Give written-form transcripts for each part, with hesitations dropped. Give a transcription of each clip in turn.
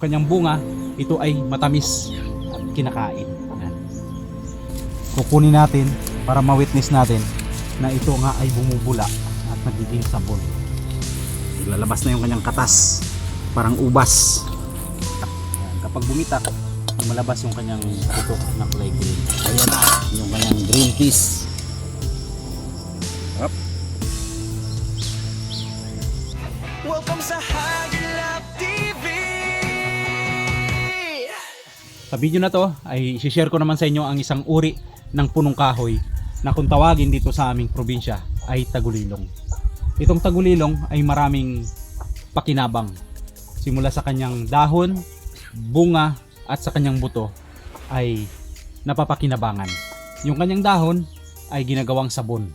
Kanyang bunga, ito ay matamis at kinakain. Yan. Kukunin natin para ma-witness natin na ito nga ay bumubula at nagiging sabon. Lalabas na yung kanyang katas, parang ubas. Yan. Kapag bumitak, malabas yung kanyang tutok na kulay green. Ayan na, yung kanyang green peas. Up. Welcome sa Hagilap TV. Sa video na to ay share ko naman sa inyo ang isang uri ng punong kahoy na kung tawagin dito sa aming probinsya ay tagulilong. Itong tagulilong ay maraming pakinabang. Simula sa kanyang dahon, bunga at sa kanyang buto ay napapakinabangan. Yung kanyang dahon ay ginagawang sabon.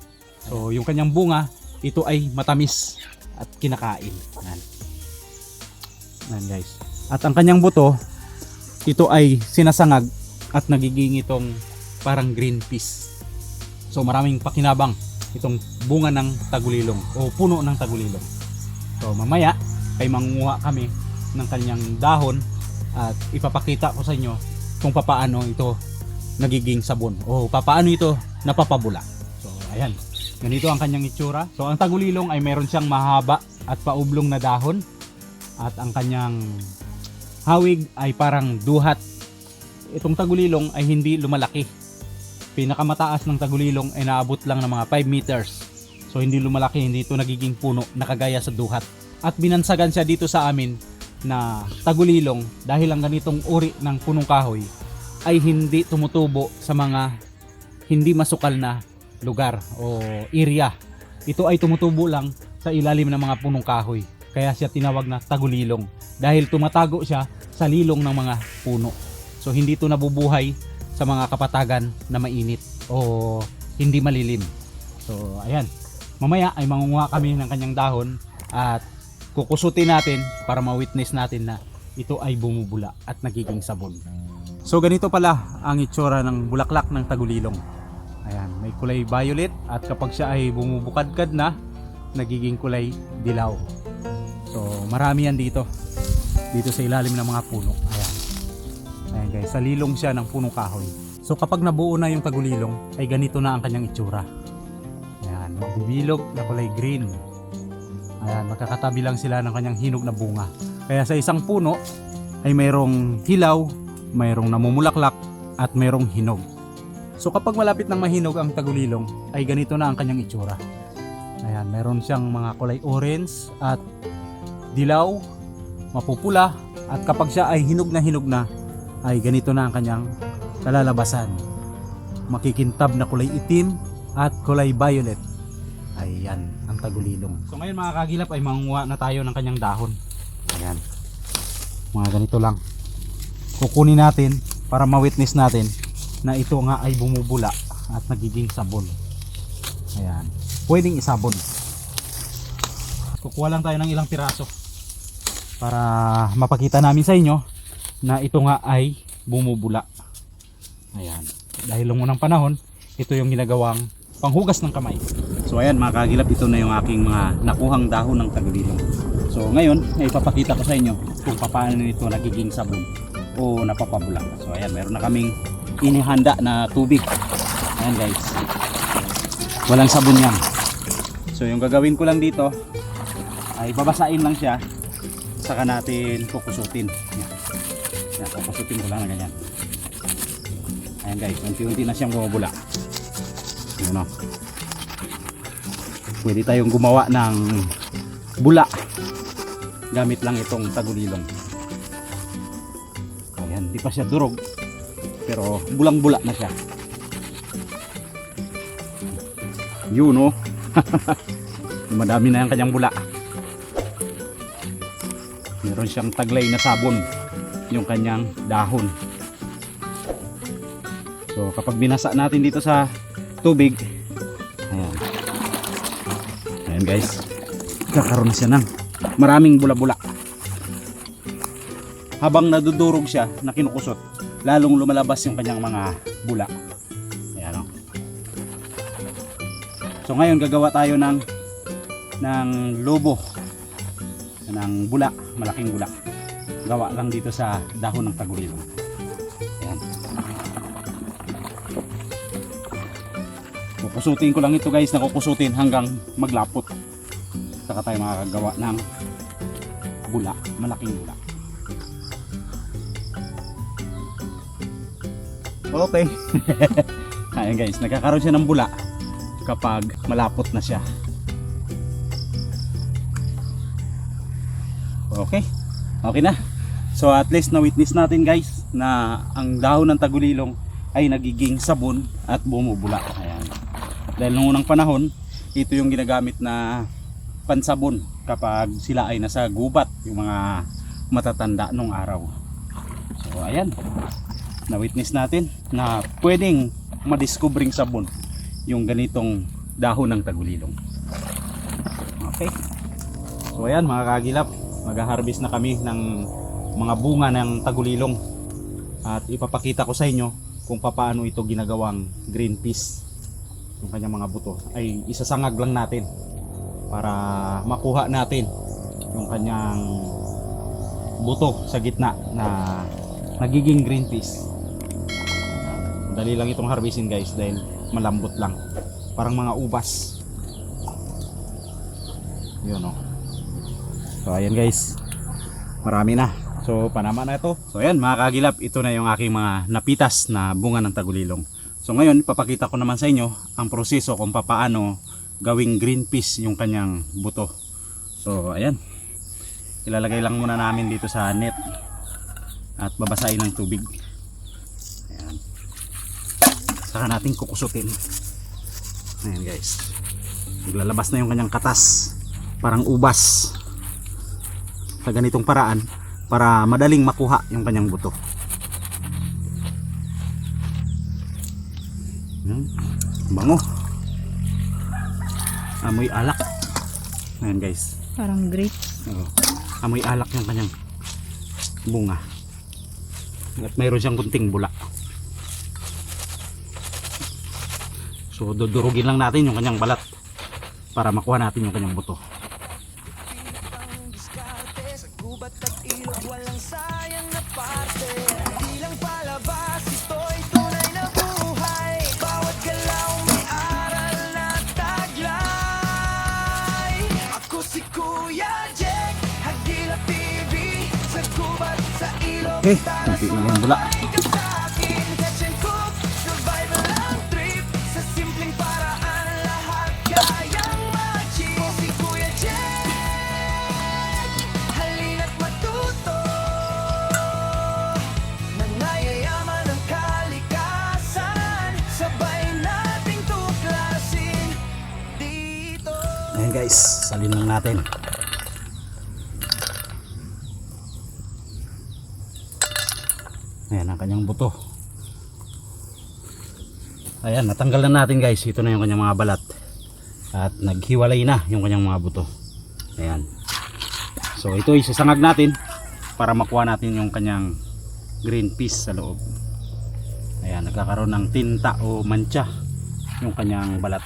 So yung kanyang bunga, ito ay matamis at kinakain. Yan. Yan guys. At ang kanyang buto, ito ay sinasangag at nagiging itong parang green peas. So maraming pakinabang itong bunga ng tagulilong o puno ng tagulilong. So mamaya ay mangunguha kami ng kanyang dahon at ipapakita ko sa inyo kung papaano ito nagiging sabon o papaano ito napapabula. So ayan, ganito ang kanyang itsura. So ang tagulilong ay meron siyang mahaba at paublong na dahon at ang kanyang hawig ay parang duhat. Itong tagulilong ay hindi lumalaki. Pinakamataas ng tagulilong ay naabot lang ng mga 5 meters. So hindi lumalaki, hindi ito nagiging puno na kagaya sa duhat. At binansagan siya dito sa amin na tagulilong dahil ang ganitong uri ng punong kahoy ay hindi tumutubo sa mga hindi masukal na lugar o area. Ito ay tumutubo lang sa ilalim ng mga punong kahoy. Kaya siya tinawag na tagulilong dahil tumatago siya sa lilong ng mga puno. So hindi ito nabubuhay sa mga kapatagan na mainit o hindi malilim. So ayan, mamaya ay mangunguha kami ng kanyang dahon at kukusutin natin para ma-witness natin na ito ay bumubula at nagiging sabon. So ganito pala ang itsura ng bulaklak ng tagulilong. Ayan, may kulay violet at kapag siya ay bumubukadkad na, nagiging kulay dilaw. So marami yan dito sa ilalim ng mga puno. Ayan. Ayan guys, sa lilong siya ng punong kahoy. So kapag nabuo na yung tagulilong ay ganito na ang kanyang itsura. Ayan, magbibilog na kulay green. Ayan, magkakatabi lang sila ng kanyang hinog na bunga. Kaya sa isang puno ay mayroong hilaw, mayroong namumulaklak at mayroong hinog. So kapag malapit ng mahinog ang tagulilong ay ganito na ang kanyang itsura. Ayan, mayroon siyang mga kulay orange at dilaw, mapupula, at kapag siya ay hinog na ay ganito na ang kanyang kalalabasan. Makikintab na kulay itim at kulay violet. Ayan ang tagulilong. So ngayon mga kagilap ay mangunguha na tayo ng kanyang dahon. Ayan, mga ganito lang. Kukunin natin para ma-witness natin na ito nga ay bumubula at nagiging sabon. Ayan, pwedeng isabon. Kukuha lang tayo ng ilang piraso para mapakita namin sa inyo na ito nga ay bumubula. Ayan, dahil nung unang panahon ito yung ginagawang panghugas ng kamay. So ayan mga kagilap, ito na yung aking mga nakuhang dahon ng tagulilong. So ngayon ay ipapakita ko sa inyo kung paano ito nagiging sabon o napapabula. So ayan, meron na kaming inihanda na tubig. Ayan guys, walang sabon yan. So yung gagawin ko lang dito ay babasain lang siya, saka natin kukusutin. Yan, kukusutin ko lang na ganyan. Ayan guys, unti-unti na siyang bumubula. Ayan o. Pwede tayong gumawa ng bula gamit lang itong tagulilong. Ayan, di pa siya durog pero bulang-bula na siya. Yun o. Madami na yung kanyang bula. Meron siyang taglay na sabon yung kanyang dahon. So kapag binasa natin dito sa tubig, ayan, ayan guys, kakaroon na siya ng maraming bula-bula. Habang nadudurog siya na kinukusot, lalong lumalabas yung kanyang mga bula. Ayan o. So ngayon gagawa tayo ng lobo ng bula, malaking bula. gawa lang dito sa dahon ng tagulilong. Ayan. Kukusutin ko lang ito guys, nakukusutin hanggang maglapot. Saka tayo makakagawa ng bula, malaking bula. Okay. Ayan guys, nagkakaroon siya ng bula kapag malapot na siya. Okay. Okay na. So at least na witness natin guys na ang dahon ng tagulilong ay nagiging sabon at bumubula. Ayan. Dahil noong unang panahon, ito yung ginagamit na pansabon kapag sila ay nasa gubat, yung mga matatanda nung araw. So ayan. Na witness natin na pwedeng madiskubring sabon yung ganitong dahon ng tagulilong. Okay. So ayan mga kagilap, mag-harvest na kami ng mga bunga ng tagulilong at ipapakita ko sa inyo kung paano ito ginagawang green peas. Yung kanyang mga buto ay isasangag lang natin para makuha natin yung kanyang buto sa gitna na nagiging green peas. Dali lang itong harvestin guys dahil malambot lang, parang mga ubas yun o. So ayan guys, marami na. So panama na ito. So ayan mga kagilap, ito na yung aking mga napitas na bunga ng tagulilong. So ngayon papakita ko naman sa inyo ang proseso kung paano gawing green peas yung kanyang buto. So ayan, ilalagay lang muna namin dito sa net at babasahin ng tubig. Ayan. Saka natin kukusutin. Ayan guys, maglalabas na yung kanyang katas, parang ubas, sa ganitong paraan para madaling makuha yung kanyang buto. Bango, amoy alak. Ayan guys, Parang grapes. amoy alak yung kanyang bunga at mayroon siyang kunting bula. So dudurugin lang natin yung kanyang balat para makuha natin yung kanyang buto. Ang diskarte sa gubat at ilog, walang sayang na parte. Di lang palabas, ito'y tunay na buhay. Bawat galaw may aral na taglay. Ako si Kuya Jack, Hagilap TV. Sa gubat, sa ilog, Okay, kunti lang yung bula. ka sa akin. Catch and cook, survival ang trip. Sa simpleng paraan, lahat kayang ma-achieve. Si Kuya Jack, halina't matuto. Nangayayaman ang kalikasan, sabay nating tuklasin dito. Ayan guys, salin lang natin. Ayan ang kanyang buto. Ayan, natanggal na natin guys. Ito na yung kanyang mga balat. At naghiwalay na yung kanyang mga buto. Ayan. So ito isasangag natin para makuha natin yung kanyang green peas sa loob. Ayan, nagkakaroon ng tinta o mancha yung kanyang balat.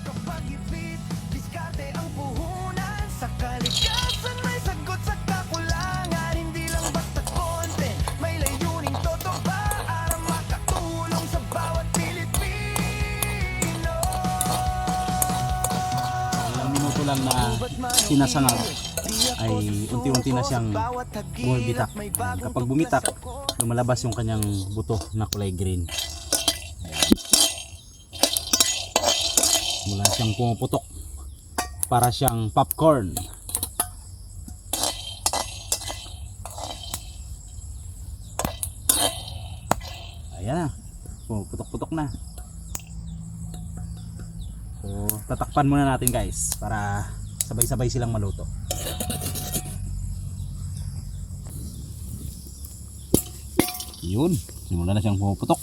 Kapag ipit, diskarte ang puhunan. Sa kalikasan may sagot sa kakulangan. Hindi lang basta content, may layuning totoo para makatulong sa bawat Pilipino. Ilang minuto lang na sinasangag ay unti-unti na siyang bumibitak. Kapag bumitak, lumalabas yung kanyang buto na kulay green. Mula siyang pumuputok para siyang popcorn. Ayan na, pumuputok-putok na. So tatakpan muna natin guys para sabay-sabay silang maluto. Yun, simula na siyang pumuputok.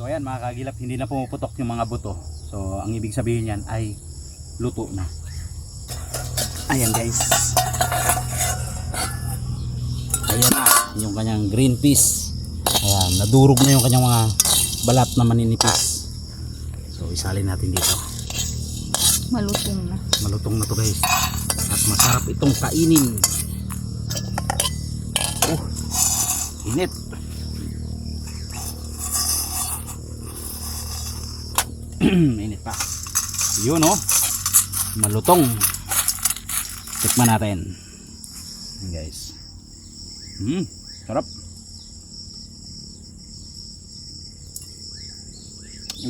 So ayan mga kagilap, hindi na pumuputok yung mga buto. So ang ibig sabihin yan ay luto na. Ayan guys. Ayan na yung kanyang green peas. Ayan, nadurog na yung kanyang mga balat na maninipis. So isalin natin dito. Malutong na. Malutong na to guys. At masarap itong kainin. Oh, init. Init pa. Yun oh. Malutong. Tikman natin. Ayan, guys. Sarap.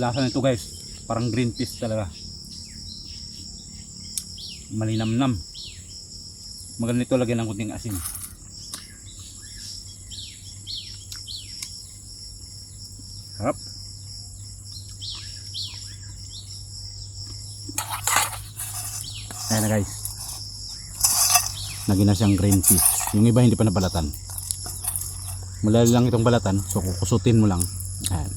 Lasa nito guys, parang green peas talaga. Malinamnam. Maganda nito lagyan ng kunting asin. Sarap. Ayan na guys. Naging na siyang green peas. Yung iba hindi pa nabalatan. Malali lang itong balatan, so kukusutin mo lang. Ayan.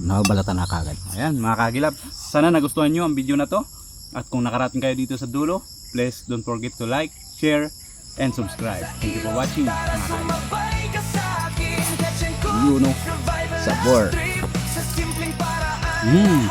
Nabalatan na kagad. Ayan mga kagilap, sana nagustuhan nyo ang video na to. At kung nakarating kayo dito sa dulo, please don't forget to like, share, and subscribe. Thank you for watching mga kagilap. You know, sabor. Sa simpleng paraan